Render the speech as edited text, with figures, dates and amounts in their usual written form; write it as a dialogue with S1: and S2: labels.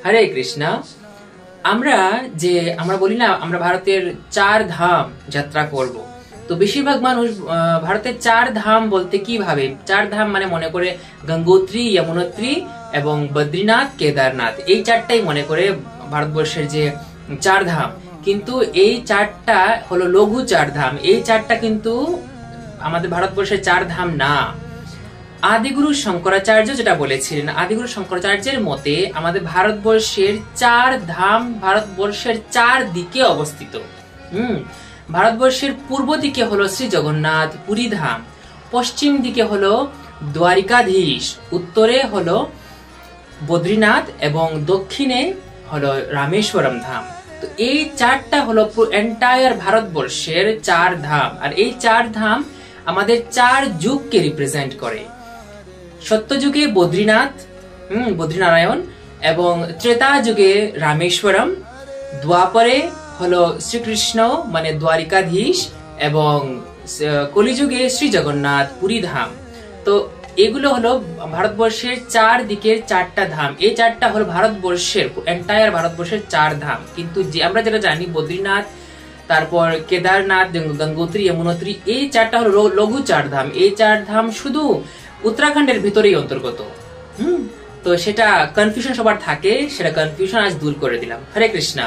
S1: হরে কৃষ্ণা। আমরা বলি না আমরা ভারতের 4 ধাম যাত্রা করব। তো বেশিরভাগ মানুষ ভারতের 4 ধাম বলতে কি ভাবে? 4 ধাম মানে মনে করে গঙ্গোত্রী, যমুনোত্রী এবং বদ্রীনাথ, কেদারনাথ, এই 4টাই মনে করে ভারতবর্ষের যে 4 ধাম। কিন্তু এই 4টা হলো লঘু 4 ধাম। এই 4টা কিন্তু আমাদের ভারতবর্ষের 4 ধাম না। আদিগুরু শঙ্করাচার্য যেটা বলেছিলেন, আদিগুরু শঙ্করাচার্যের মতে আমাদের ভারতবর্ষের 4 ধাম ভারতবর্ষের 4 দিকে অবস্থিত। ভারতবর্ষের পূর্ব দিকে হলো শ্রী জগন্নাথ পুরী ধাম, পশ্চিম দিকে হলো দ্বারিকাধীশ, উত্তরে হলো বদ্রীনাথ এবং দক্ষিণে হলো রামেশ্বরম ধাম। তো এই 4টা হলো এন্টায়ার ভারতবর্ষের 4 ধাম। আর এই 4 ধাম আমাদের 4 যুগকে রিপ্রেজেন্ট করে। সত্যযুগে বদ্রীনাথ, বদ্রীনারায়ণ, এবং ত্রেতা যুগে রামেশ্বরম, দ্বাপরে হলো শ্রীকৃষ্ণ মানে দ্বারিকাধীশ, এবং কলিযুগে শ্রী জগন্নাথ পুরী ধাম। তো এগুলো হলো ভারতবর্ষের 4 দিকের 4টা ধাম। এই 4টা হলো ভারতবর্ষের এন্টায়ার ভারতবর্ষের 4 ধাম। কিন্তু আমরা যেটা জানি বদ্রীনাথ, তারপর কেদারনাথ, গঙ্গোত্রী, যমুনোত্রী, এই 4টা হলো লঘু 4 ধাম। এই 4 ধাম শুধু উত্তরাখণ্ডের ভিতরেই অন্তর্গত। তো সেটা কনফিউশন সবার থাকে, সেটা কনফিউশন আজ দূর করে দিলাম। হরে কৃষ্ণ।